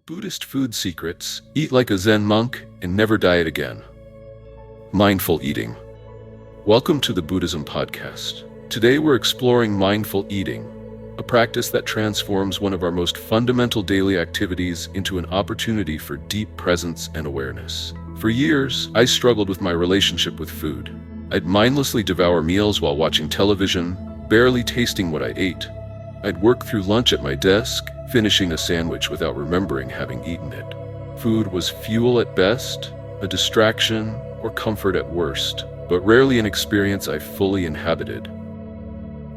Buddhist food secrets: eat like a Zen monk and never diet again. Mindful eating. Welcome to the Buddhism podcast. Today we're exploring mindful eating, a practice that transforms one of our most fundamental daily activities into an opportunity for deep presence and awareness. For years, I struggled with my relationship with food. I'd mindlessly devour meals while watching television, barely tasting what I ate. I'd work through lunch at my desk, finishing a sandwich without remembering having eaten it. Food was fuel at best, a distraction, or comfort at worst, but rarely an experience I fully inhabited.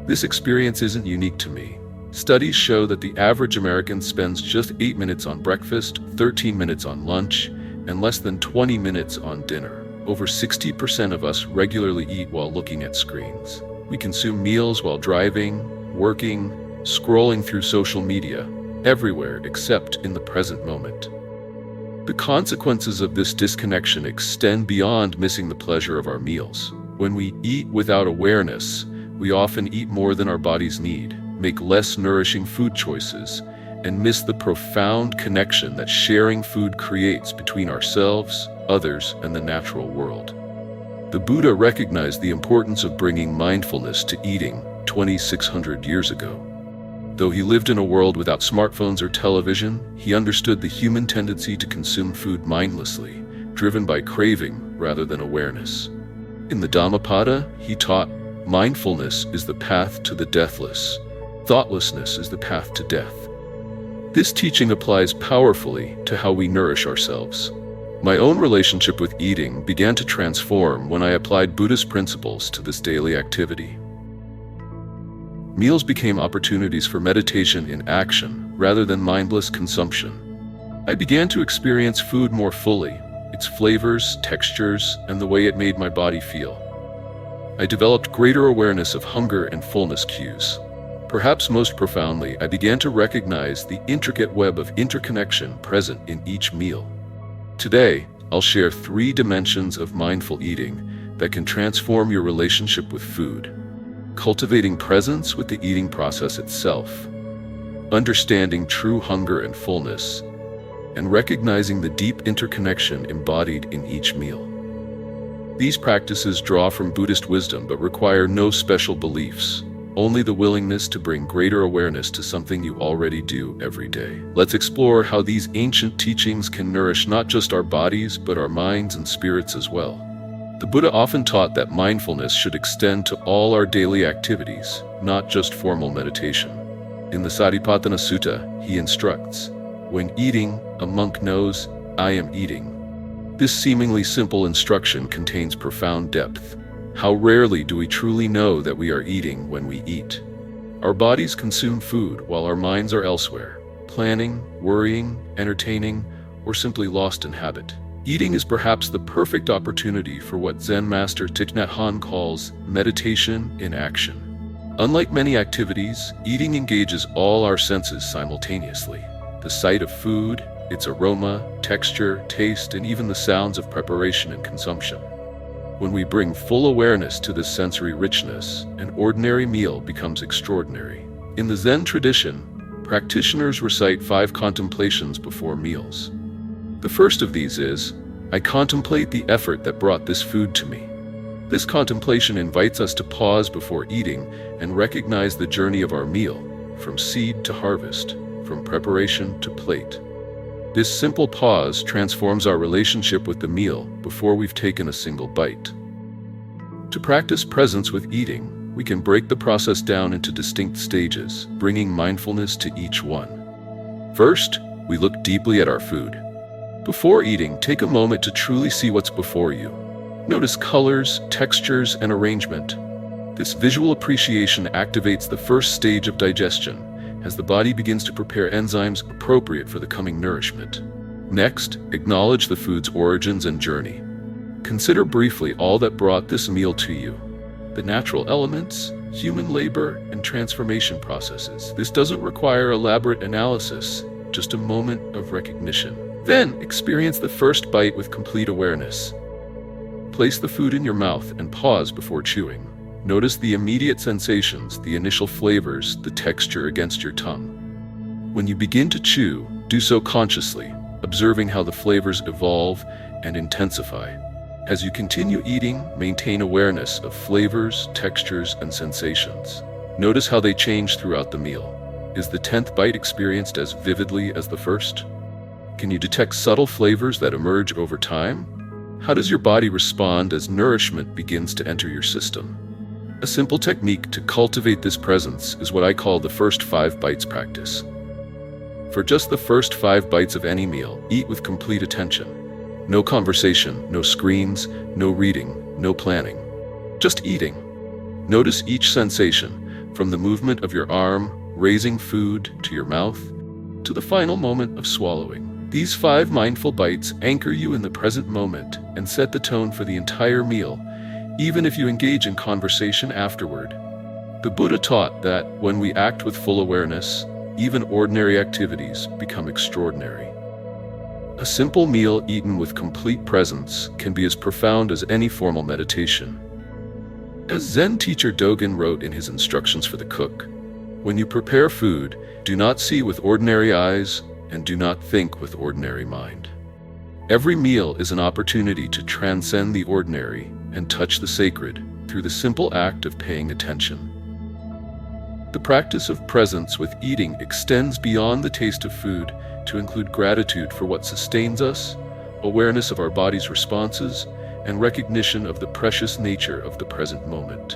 This experience isn't unique to me. Studies show that the average American spends just 8 minutes on breakfast, 13 minutes on lunch, and less than 20 minutes on dinner. Over 60% of us regularly eat while looking at screens. We consume meals while driving, working, scrolling through social media, everywhere except in the present moment. The consequences of this disconnection extend beyond missing the pleasure of our meals. When we eat without awareness, we often eat more than our bodies need, make less nourishing food choices, and miss the profound connection that sharing food creates between ourselves, others, and the natural world. The Buddha recognized the importance of bringing mindfulness to eating 2,600 years ago. Though he lived in a world without smartphones or television, he understood the human tendency to consume food mindlessly, driven by craving rather than awareness. In the Dhammapada, he taught, mindfulness is the path to the deathless. Thoughtlessness is the path to death. This teaching applies powerfully to how we nourish ourselves. My own relationship with eating began to transform when I applied Buddhist principles to this daily activity. Meals became opportunities for meditation in action rather than mindless consumption. I began to experience food more fully, its flavors, textures, and the way it made my body feel. I developed greater awareness of hunger and fullness cues. Perhaps most profoundly, I began to recognize the intricate web of interconnection present in each meal. Today, I'll share 3 dimensions of mindful eating that can transform your relationship with food. Cultivating presence with the eating process itself, understanding true hunger and fullness, and recognizing the deep interconnection embodied in each meal. These practices draw from Buddhist wisdom but require no special beliefs, only the willingness to bring greater awareness to something you already do every day. Let's explore how these ancient teachings can nourish not just our bodies but our minds and spirits as well. The Buddha often taught that mindfulness should extend to all our daily activities, not just formal meditation. In the Satipatthana Sutta, he instructs, when eating, a monk knows, I am eating. This seemingly simple instruction contains profound depth. How rarely do we truly know that we are eating when we eat? Our bodies consume food while our minds are elsewhere, planning, worrying, entertaining, or simply lost in habit. Eating is perhaps the perfect opportunity for what Zen master Thich Nhat Hanh calls meditation in action. Unlike many activities, eating engages all our senses simultaneously. The sight of food, its aroma, texture, taste, and even the sounds of preparation and consumption. When we bring full awareness to this sensory richness, an ordinary meal becomes extraordinary. In the Zen tradition, practitioners recite 5 contemplations before meals. The first of these is, I contemplate the effort that brought this food to me. This contemplation invites us to pause before eating and recognize the journey of our meal, from seed to harvest, from preparation to plate. This simple pause transforms our relationship with the meal before we've taken a single bite. To practice presence with eating, we can break the process down into distinct stages, bringing mindfulness to each one. First, we look deeply at our food. Before eating, take a moment to truly see what's before you. Notice colors, textures, and arrangement. This visual appreciation activates the first stage of digestion, as the body begins to prepare enzymes appropriate for the coming nourishment. Next, acknowledge the food's origins and journey. Consider briefly all that brought this meal to you. The natural elements, human labor, and transformation processes. This doesn't require elaborate analysis, just a moment of recognition. Then, experience the first bite with complete awareness. Place the food in your mouth and pause before chewing. Notice the immediate sensations, the initial flavors, the texture against your tongue. When you begin to chew, Do so consciously, observing how the flavors evolve and intensify. As you continue eating, maintain awareness of flavors, textures, and sensations. Notice how they change throughout the meal. Is the 10th bite experienced as vividly as the first? Can you detect subtle flavors that emerge over time? How does your body respond as nourishment begins to enter your system? A simple technique to cultivate this presence is what I call the first 5 bites practice. For just the first 5 bites of any meal, eat with complete attention. No conversation, no screens, no reading, no planning. Just eating. Notice each sensation, from the movement of your arm, raising food to your mouth, to the final moment of swallowing. These 5 mindful bites anchor you in the present moment and set the tone for the entire meal, even if you engage in conversation afterward. The Buddha taught that when we act with full awareness, even ordinary activities become extraordinary. A simple meal eaten with complete presence can be as profound as any formal meditation. As Zen teacher Dogen wrote in his instructions for the cook, when you prepare food, do not see with ordinary eyes and do not think with ordinary mind. Every meal is an opportunity to transcend the ordinary and touch the sacred through the simple act of paying attention. The practice of presence with eating extends beyond the taste of food to include gratitude for what sustains us, awareness of our body's responses, and recognition of the precious nature of the present moment.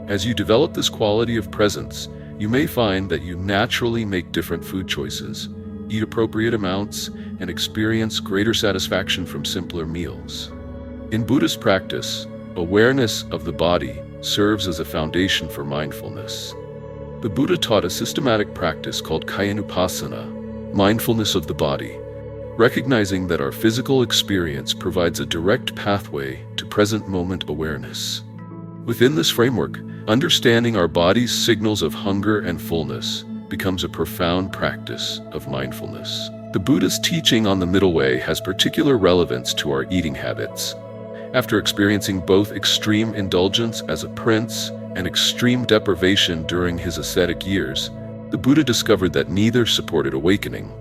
As you develop this quality of presence, you may find that you naturally make different food choices, eat appropriate amounts, and experience greater satisfaction from simpler meals. In Buddhist practice, awareness of the body serves as a foundation for mindfulness. The Buddha taught a systematic practice called kayanupassana, mindfulness of the body, recognizing that our physical experience provides a direct pathway to present moment awareness. Within this framework, understanding our body's signals of hunger and fullness becomes a profound practice of mindfulness. The Buddha's teaching on the middle way has particular relevance to our eating habits. After experiencing both extreme indulgence as a prince and extreme deprivation during his ascetic years, the Buddha discovered that neither supported awakening.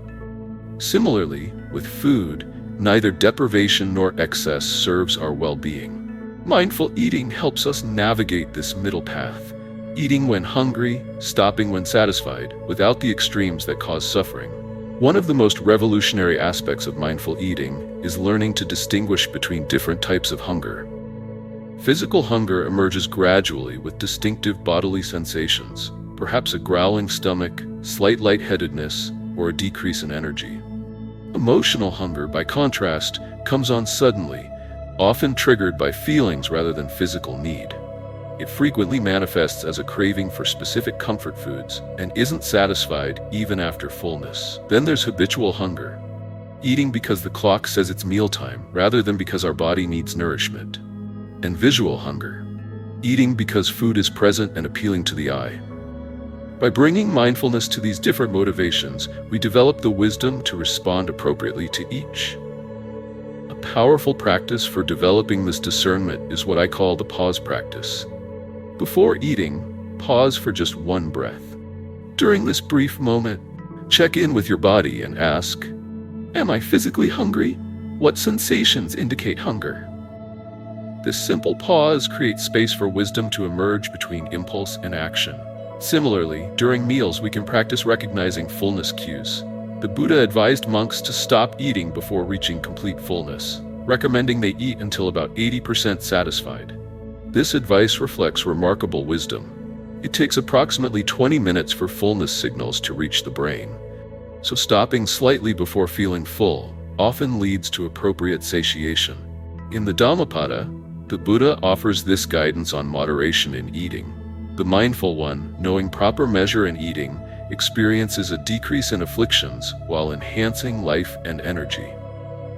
Similarly, with food, neither deprivation nor excess serves our well-being. Mindful eating helps us navigate this middle path, eating when hungry, stopping when satisfied, without the extremes that cause suffering. One of the most revolutionary aspects of mindful eating is learning to distinguish between different types of hunger. Physical hunger emerges gradually with distinctive bodily sensations, perhaps a growling stomach, slight lightheadedness, or a decrease in energy. Emotional hunger, by contrast, comes on suddenly, often triggered by feelings rather than physical need. It frequently manifests as a craving for specific comfort foods and isn't satisfied even after fullness. Then there's habitual hunger, eating because the clock says it's mealtime rather than because our body needs nourishment. And visual hunger, eating because food is present and appealing to the eye. By bringing mindfulness to these different motivations, we develop the wisdom to respond appropriately to each. A powerful practice for developing this discernment is what I call the pause practice. Before eating, pause for just one breath. During this brief moment, check in with your body and ask, am I physically hungry? What sensations indicate hunger? This simple pause creates space for wisdom to emerge between impulse and action. Similarly, during meals we can practice recognizing fullness cues. The Buddha advised monks to stop eating before reaching complete fullness, recommending they eat until about 80% satisfied. This advice reflects remarkable wisdom. It takes approximately 20 minutes for fullness signals to reach the brain, so stopping slightly before feeling full often leads to appropriate satiation. In the Dhammapada, the Buddha offers this guidance on moderation in eating. The mindful one, knowing proper measure in eating, experiences a decrease in afflictions while enhancing life and energy.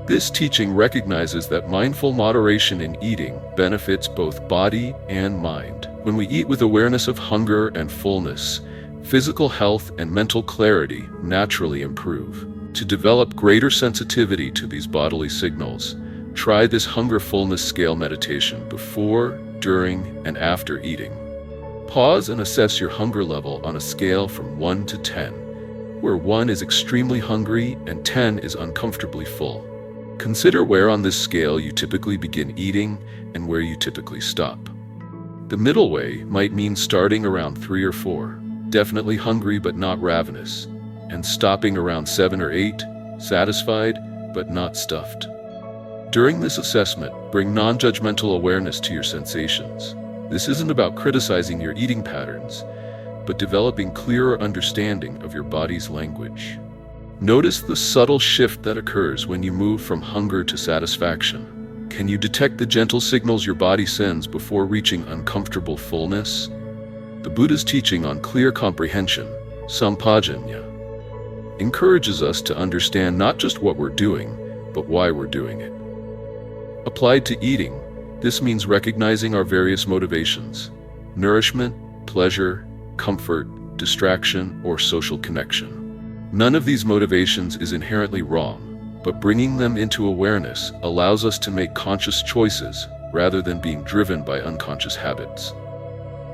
This teaching recognizes that mindful moderation in eating benefits both body and mind. When we eat with awareness of hunger and fullness, physical health and mental clarity naturally improve. To develop greater sensitivity to these bodily signals, try this hunger-fullness scale meditation before, during, and after eating. Pause and assess your hunger level on a scale from 1 to 10. where 1 is extremely hungry and 10 is uncomfortably full. Consider where on this scale you typically begin eating and where you typically stop. The middle way might mean starting around 3 or 4, definitely hungry but not ravenous, and stopping around 7 or 8, satisfied but not stuffed. During this assessment, bring non-judgmental awareness to your sensations. This isn't about criticizing your eating patterns, but developing clearer understanding of your body's language. Notice the subtle shift that occurs when you move from hunger to satisfaction. Can you detect the gentle signals your body sends before reaching uncomfortable fullness? The Buddha's teaching on clear comprehension, sampajanya, encourages us to understand not just what we're doing, but why we're doing it. Applied to eating, this means recognizing our various motivations: nourishment, pleasure, comfort, distraction, or social connection. None of these motivations is inherently wrong, but bringing them into awareness allows us to make conscious choices rather than being driven by unconscious habits.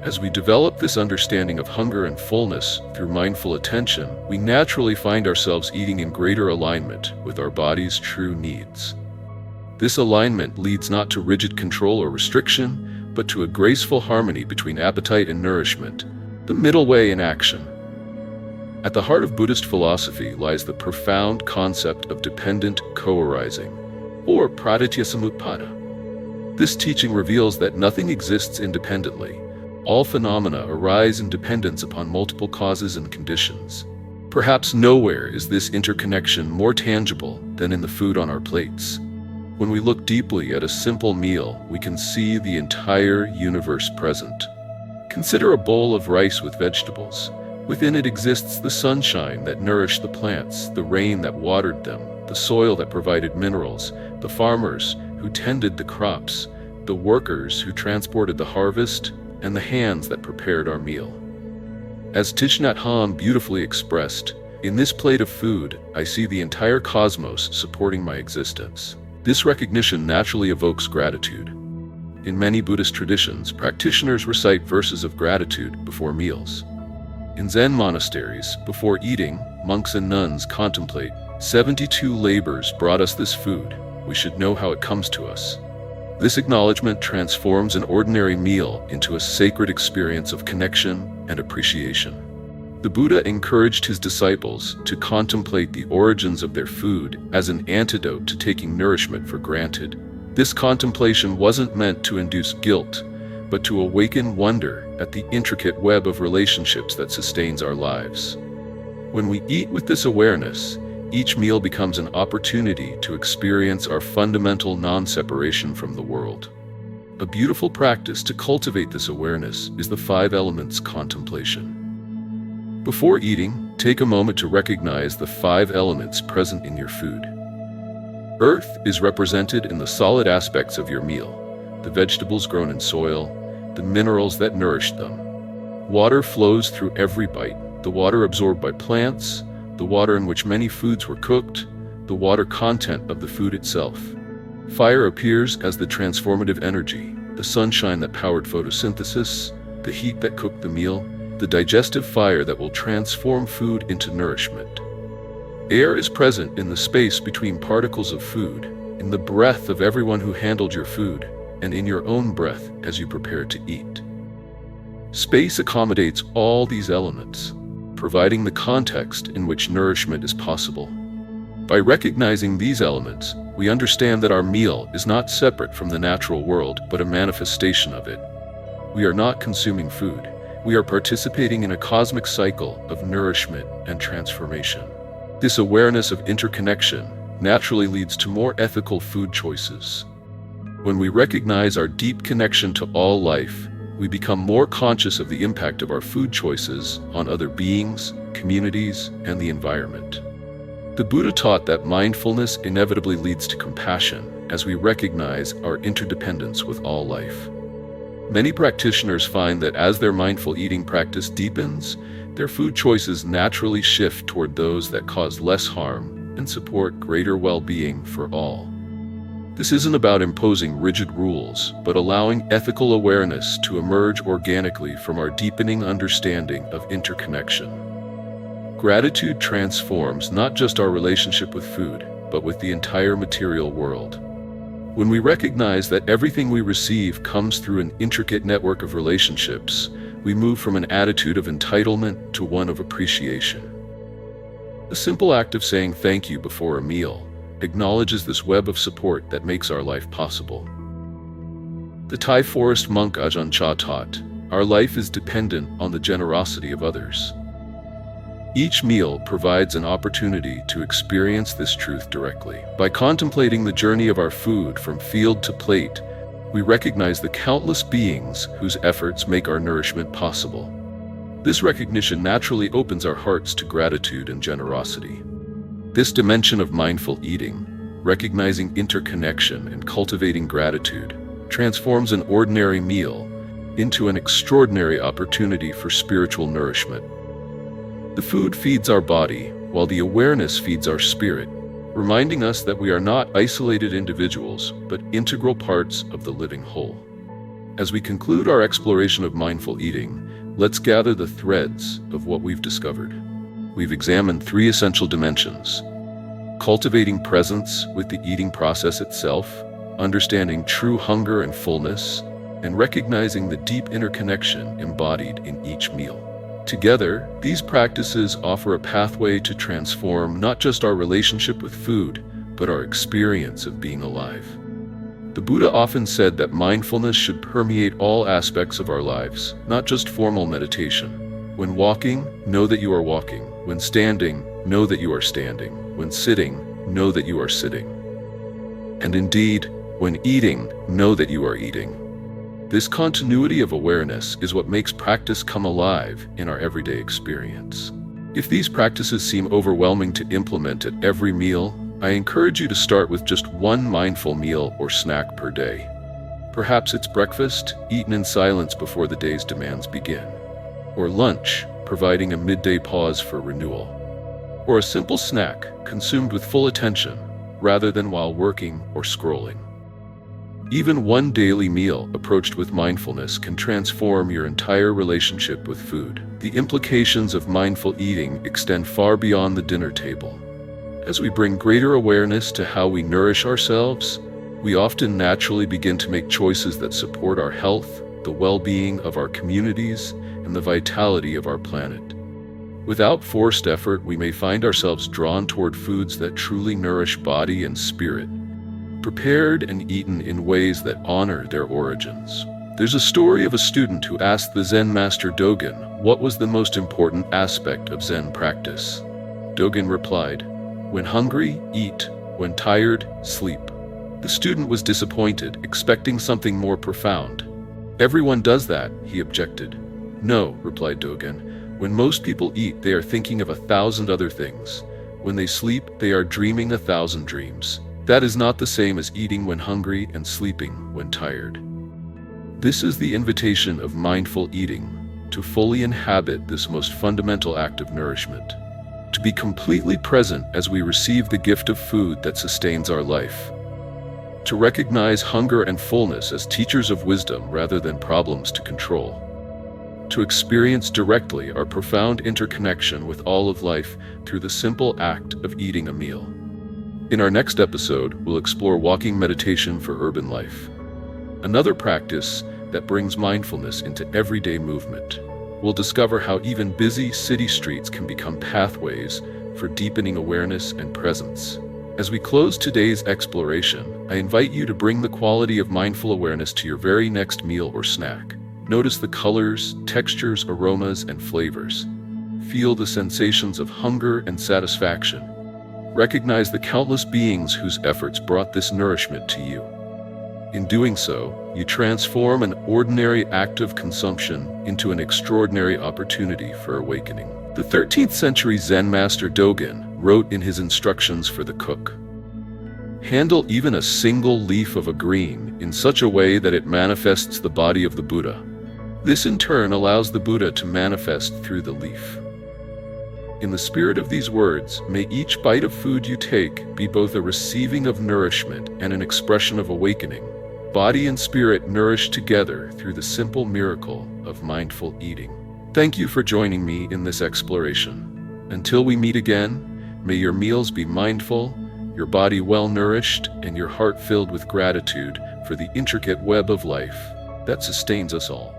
As we develop this understanding of hunger and fullness through mindful attention, we naturally find ourselves eating in greater alignment with our body's true needs. This alignment leads not to rigid control or restriction, but to a graceful harmony between appetite and nourishment, the middle way in action. At the heart of Buddhist philosophy lies the profound concept of dependent co-arising, or pratityasamutpada. This teaching reveals that nothing exists independently. All phenomena arise in dependence upon multiple causes and conditions. Perhaps nowhere is this interconnection more tangible than in the food on our plates. When we look deeply at a simple meal, we can see the entire universe present. Consider a bowl of rice with vegetables. Within it exists the sunshine that nourished the plants, the rain that watered them, the soil that provided minerals, the farmers who tended the crops, the workers who transported the harvest, and the hands that prepared our meal. As Thich Nhat Hanh beautifully expressed, "In this plate of food, I see the entire cosmos supporting my existence." This recognition naturally evokes gratitude. In many Buddhist traditions, practitioners recite verses of gratitude before meals. In Zen monasteries, before eating, monks and nuns contemplate, 72 labors brought us this food. We should know how it comes to us. This acknowledgement transforms an ordinary meal into a sacred experience of connection and appreciation. The Buddha encouraged his disciples to contemplate the origins of their food as an antidote to taking nourishment for granted. This contemplation wasn't meant to induce guilt, but to awaken wonder at the intricate web of relationships that sustains our lives. When we eat with this awareness, each meal becomes an opportunity to experience our fundamental non-separation from the world. A beautiful practice to cultivate this awareness is the 5 elements contemplation. Before eating, take a moment to recognize the 5 elements present in your food. Earth is represented in the solid aspects of your meal: the vegetables grown in soil, the minerals that nourish them. Water flows through every bite, the water absorbed by plants, the water in which many foods were cooked, the water content of the food itself. Fire appears as the transformative energy, the sunshine that powered photosynthesis, the heat that cooked the meal, the digestive fire that will transform food into nourishment. Air is present in the space between particles of food, in the breath of everyone who handled your food, and in your own breath as you prepare to eat. Space accommodates all these elements, providing the context in which nourishment is possible. By recognizing these elements, we understand that our meal is not separate from the natural world, but a manifestation of it. We are not consuming food. We are participating in a cosmic cycle of nourishment and transformation. This awareness of interconnection naturally leads to more ethical food choices. When we recognize our deep connection to all life, we become more conscious of the impact of our food choices on other beings, communities, and the environment. The Buddha taught that mindfulness inevitably leads to compassion as we recognize our interdependence with all life. Many practitioners find that as their mindful eating practice deepens, their food choices naturally shift toward those that cause less harm and support greater well-being for all. This isn't about imposing rigid rules, but allowing ethical awareness to emerge organically from our deepening understanding of interconnection. Gratitude transforms not just our relationship with food, but with the entire material world. When we recognize that everything we receive comes through an intricate network of relationships, we move from an attitude of entitlement to one of appreciation. The simple act of saying thank you before a meal acknowledges this web of support that makes our life possible. The Thai forest monk Ajahn Chah taught, "Our life is dependent on the generosity of others." Each meal provides an opportunity to experience this truth directly. By contemplating the journey of our food from field to plate, we recognize the countless beings whose efforts make our nourishment possible. This recognition naturally opens our hearts to gratitude and generosity. This dimension of mindful eating, recognizing interconnection and cultivating gratitude, transforms an ordinary meal into an extraordinary opportunity for spiritual nourishment. The food feeds our body, while the awareness feeds our spirit, reminding us that we are not isolated individuals, but integral parts of the living whole. As we conclude our exploration of mindful eating, let's gather the threads of what we've discovered. We've examined three essential dimensions: cultivating presence with the eating process itself, understanding true hunger and fullness, and recognizing the deep interconnection embodied in each meal. Together, these practices offer a pathway to transform not just our relationship with food, but our experience of being alive. The Buddha often said that mindfulness should permeate all aspects of our lives, not just formal meditation. When walking, know that you are walking. When standing, know that you are standing. When sitting, know that you are sitting. And indeed, when eating, know that you are eating. This continuity of awareness is what makes practice come alive in our everyday experience. If these practices seem overwhelming to implement at every meal, I encourage you to start with just one mindful meal or snack per day. Perhaps it's breakfast, eaten in silence before the day's demands begin. Or lunch, providing a midday pause for renewal. Or a simple snack, consumed with full attention, rather than while working or scrolling. Even one daily meal approached with mindfulness can transform your entire relationship with food. The implications of mindful eating extend far beyond the dinner table. As we bring greater awareness to how we nourish ourselves, we often naturally begin to make choices that support our health, the well-being of our communities, and the vitality of our planet. Without forced effort, we may find ourselves drawn toward foods that truly nourish body and spirit, prepared and eaten in ways that honor their origins. There's a story of a student who asked the Zen master Dogen what was the most important aspect of Zen practice. Dogen replied, "When hungry, eat. When tired, sleep." The student was disappointed, expecting something more profound. "Everyone does that," he objected. "No," replied Dogen. "When most people eat, they are thinking of 1,000 other things. When they sleep, they are dreaming 1,000 dreams. That is not the same as eating when hungry and sleeping when tired." This is the invitation of mindful eating, to fully inhabit this most fundamental act of nourishment. To be completely present as we receive the gift of food that sustains our life. To recognize hunger and fullness as teachers of wisdom rather than problems to control. To experience directly our profound interconnection with all of life through the simple act of eating a meal. In our next episode, we'll explore walking meditation for urban life, another practice that brings mindfulness into everyday movement. We'll discover how even busy city streets can become pathways for deepening awareness and presence. As we close today's exploration, I invite you to bring the quality of mindful awareness to your very next meal or snack. Notice the colors, textures, aromas, and flavors. Feel the sensations of hunger and satisfaction. Recognize the countless beings whose efforts brought this nourishment to you. In doing so, you transform an ordinary act of consumption into an extraordinary opportunity for awakening. The 13th century Zen master Dogen wrote in his instructions for the cook, "Handle even a single leaf of a green in such a way that it manifests the body of the Buddha. This in turn allows the Buddha to manifest through the leaf." In the spirit of these words, may each bite of food you take be both a receiving of nourishment and an expression of awakening, body and spirit nourished together through the simple miracle of mindful eating. Thank you for joining me in this exploration. Until we meet again, may your meals be mindful, your body well-nourished, and your heart filled with gratitude for the intricate web of life that sustains us all.